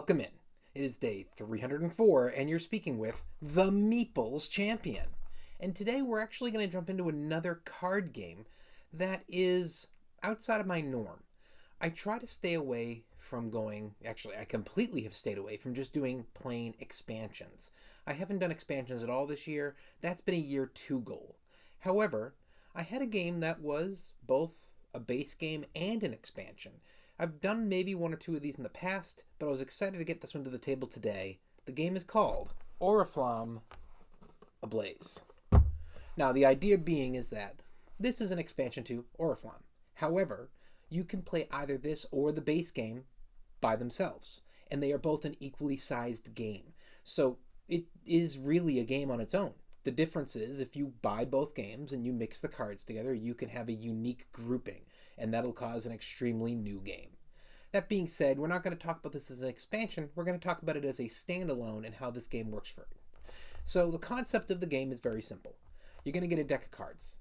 Welcome in. It is day 304, and you're speaking with the Meeples Champion. And today we're actually going to jump into another card game that is outside of my norm. I try to stay away from I completely have stayed away from just doing plain expansions. I haven't done expansions at all this year. That's been a year 2 goal. However, I had a game that was both a base game and an expansion. I've done maybe 1 or 2 of these in the past, but I was excited to get this one to the table today. The game is called Oriflamme Ablaze. Now, the idea being is that this is an expansion to Oriflamme. However, you can play either this or the base game by themselves, and they are both an equally sized game. So it is really a game on its own. The difference is if you buy both games and you mix the cards together, you can have a unique grouping, and that'll cause an extremely new game. That being said, we're not going to talk about this as an expansion. We're going to talk about it as a standalone and how this game works for it. So the concept of the game is very simple. You're going to get a deck of cards.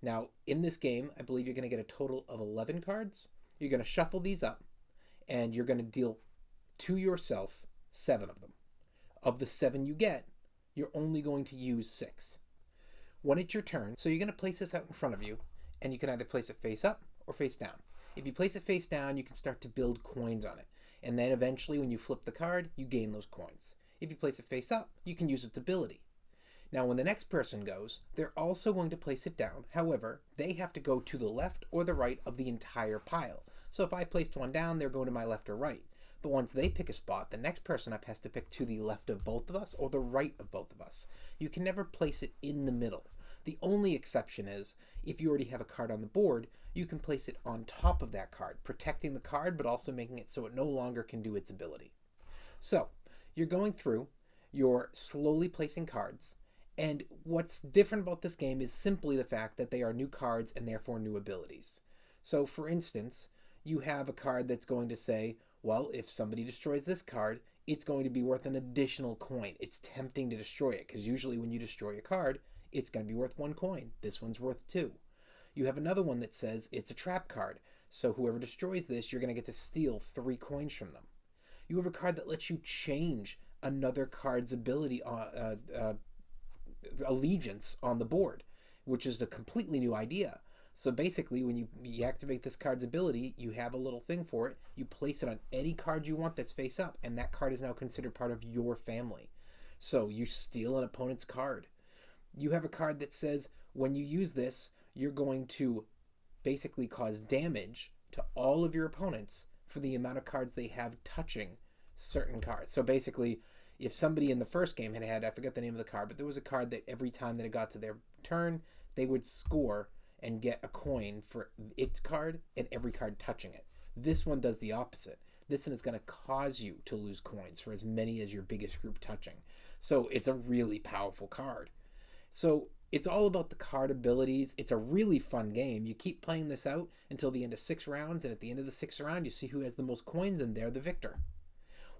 Now, in this game, I believe you're going to get a total of 11 cards. You're going to shuffle these up, and you're going to deal to yourself 7 of them. Of the 7 you get, you're only going to use 6. When it's your turn, so you're going to place this out in front of you, and you can either place it face up or face down. If you place it face down, you can start to build coins on it. And then eventually when you flip the card, you gain those coins. If you place it face up, you can use its ability. Now when the next person goes, they're also going to place it down. However, they have to go to the left or the right of the entire pile. So if I placed one down, they're going to my left or right. But once they pick a spot, the next person up has to pick to the left of both of us or the right of both of us. You can never place it in the middle. The only exception is if you already have a card on the board, you can place it on top of that card, protecting the card but also making it so it no longer can do its ability. So you're going through, you're slowly placing cards, and what's different about this game is simply the fact that they are new cards and therefore new abilities. So for instance, you have a card that's going to say, well, if somebody destroys this card, it's going to be worth an additional coin. It's tempting to destroy it because usually when you destroy a card, it's going to be worth 1 coin. This one's worth 2. You have another one that says it's a trap card. So whoever destroys this, you're going to get to steal 3 coins from them. You have a card that lets you change another card's ability, allegiance on the board, which is a completely new idea. So basically, when you activate this card's ability, you have a little thing for it. You place it on any card you want that's face up, and that card is now considered part of your family. So you steal an opponent's card. You have a card that says when you use this, you're going to basically cause damage to all of your opponents for the amount of cards they have touching certain cards. So basically, if somebody in the first game had, I forget the name of the card, but there was a card that every time that it got to their turn, they would score and get a coin for its card and every card touching it. This one does the opposite. This one is going to cause you to lose coins for as many as your biggest group touching. So it's a really powerful card. So it's all about the card abilities. It's a really fun game. You keep playing this out until the end of 6 rounds, and at the end of the 6th round, you see who has the most coins, and they're the victor.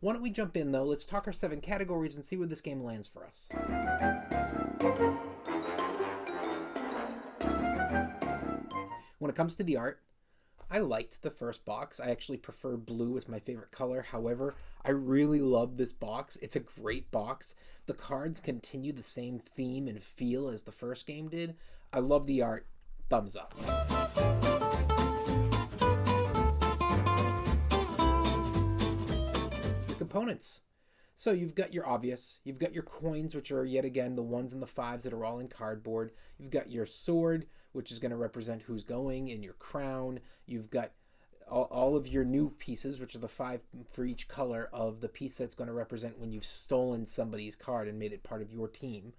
Why don't we jump in, though? Let's talk our 7 categories and see where this game lands for us. When it comes to the art, I liked the first box. I actually prefer blue as my favorite color. However, I really love this box. It's a great box. The cards continue the same theme and feel as the first game did. I love the art. Thumbs up. The components. So you've got your obvious. You've got your coins, which are yet again the 1s and the 5s that are all in cardboard. You've got your sword, which is going to represent who's going, and your crown. You've got all of your new pieces, which are the 5 for each color of the piece that's going to represent when you've stolen somebody's card and made it part of your team.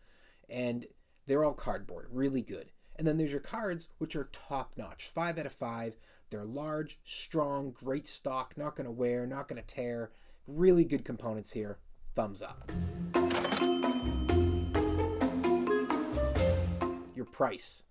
And they're all cardboard, really good. And then there's your cards, which are top-notch, 5 out of 5. They're large, strong, great stock, not going to wear, not going to tear. Really good components here. Thumbs up. Your price.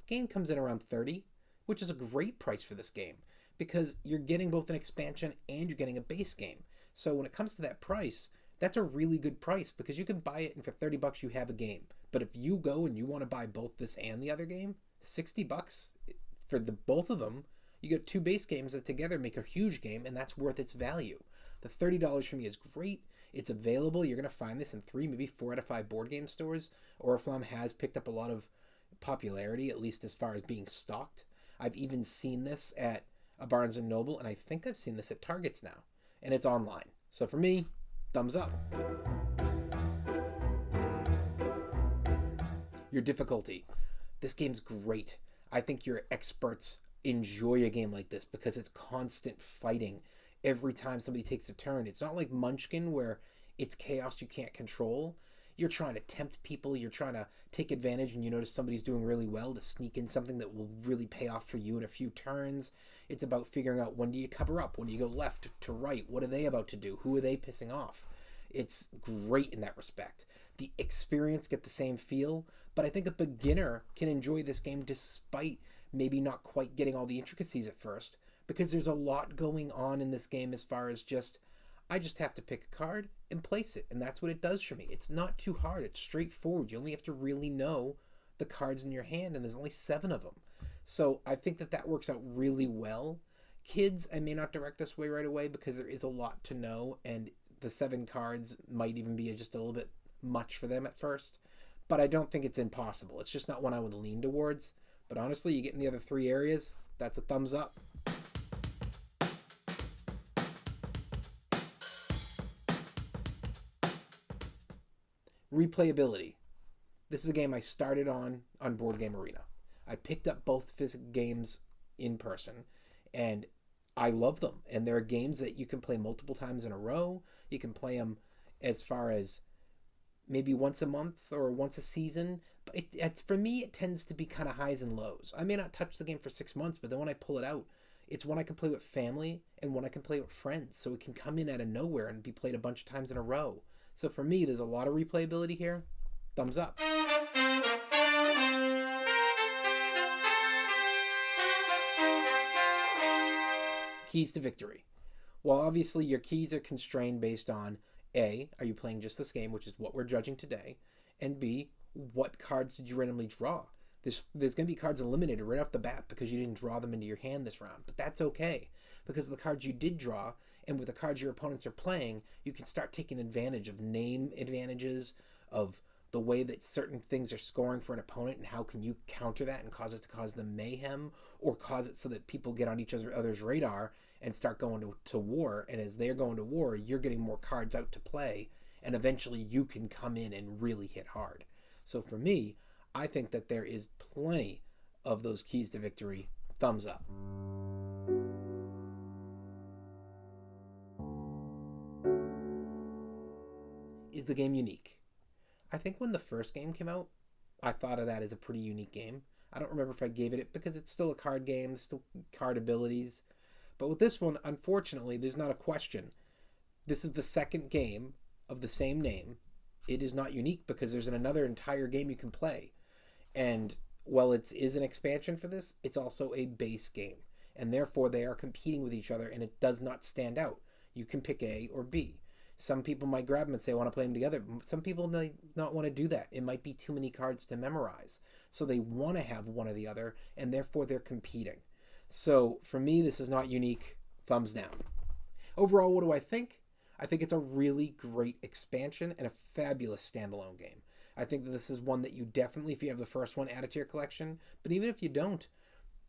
The game comes in around $30, which is a great price for this game because you're getting both an expansion and you're getting a base game. So when it comes to that price, that's a really good price because you can buy it and for $30 you have a game. But if you go and you want to buy both this and the other game, $60 for both of them, you get 2 base games that together make a huge game, and that's worth its value. The $30 for me is great. It's available. You're going to find this in 3, maybe 4 out of 5 board game stores. Oriflamme has picked up a lot of popularity, at least as far as being stocked. I've even seen this at a Barnes & Noble, and I think I've seen this at Targets now. And it's online. So for me, thumbs up. Your difficulty. This game's great. I think your experts enjoy a game like this because it's constant fighting every time somebody takes a turn. It's not like Munchkin where it's chaos you can't control. You're trying to tempt people. You're trying to take advantage when you notice somebody's doing really well to sneak in something that will really pay off for you in a few turns. It's about figuring out, when do you cover up? When do you go left to right? What are they about to do? Who are they pissing off? It's great in that respect. The experience get the same feel, but I think a beginner can enjoy this game despite maybe not quite getting all the intricacies at first, because there's a lot going on in this game as far as I just have to pick a card and place it, and that's what it does for me. It's not too hard. It's straightforward. You only have to really know the cards in your hand, and there's only 7 of them. So I think that works out really well. Kids, I may not direct this way right away because there is a lot to know, and the 7 cards might even be just a little bit much for them at first. But I don't think it's impossible. It's just not one I would lean towards. But honestly, you get in the other 3 areas, that's a thumbs up. Replayability. This is a game I started on Board Game Arena. I picked up both physical games in person, and I love them. And there are games that you can play multiple times in a row. You can play them as far as maybe once a month or once a season. But it's for me, it tends to be kind of highs and lows. I may not touch the game for 6 months, but then when I pull it out, it's one I can play with family and one I can play with friends. So it can come in out of nowhere and be played a bunch of times in a row. So for me, there's a lot of replayability here. Thumbs up. Keys to victory. Well, obviously your keys are constrained based on A, are you playing just this game, which is what we're judging today, and B, what cards did you randomly draw? There's going to be cards eliminated right off the bat because you didn't draw them into your hand this round, but that's okay because the cards you did draw and with the cards your opponents are playing, you can start taking advantage of name advantages, of the way that certain things are scoring for an opponent, and how can you counter that and cause it to cause them mayhem, or cause it so that people get on each other's radar and start going to war, and as they're going to war, you're getting more cards out to play, and eventually you can come in and really hit hard. So for me, I think that there is plenty of those keys to victory. Thumbs up. Is the game unique? I think when the first game came out, I thought of that as a pretty unique game. I don't remember if I gave it because it's still a card game, there's still card abilities. But with this one, unfortunately, there's not a question. This is the second game of the same name. It is not unique because there's another entire game you can play. And while it is an expansion for this, it's also a base game. And therefore, they are competing with each other, and it does not stand out. You can pick A or B. Some people might grab them and say, I want to play them together. Some people might not want to do that. It might be too many cards to memorize. So they want to have one or the other, and therefore they're competing. So for me, this is not unique. Thumbs down. Overall, what do I think? I think it's a really great expansion and a fabulous standalone game. I think that this is one that you definitely, if you have the first one, add it to your collection. But even if you don't,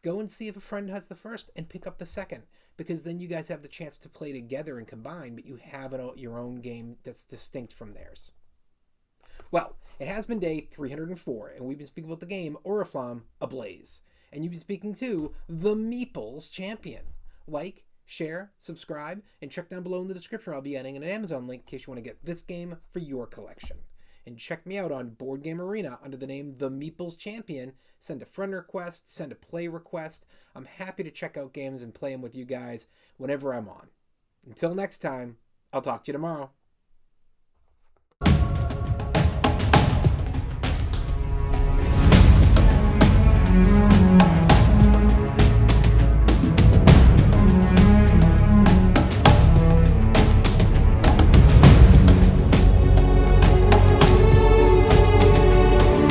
go and see if a friend has the first and pick up the second, because then you guys have the chance to play together and combine, but you have your own game that's distinct from theirs. Well, it has been day 304, and we've been speaking about the game Oriflamme Ablaze. And you've been speaking to the Meeples Champion. Like, share, subscribe, and check down below in the description. I'll be adding an Amazon link in case you want to get this game for your collection. And check me out on Board Game Arena under the name The Meeples Champion. Send a friend request, send a play request. I'm happy to check out games and play them with you guys whenever I'm on. Until next time, I'll talk to you tomorrow.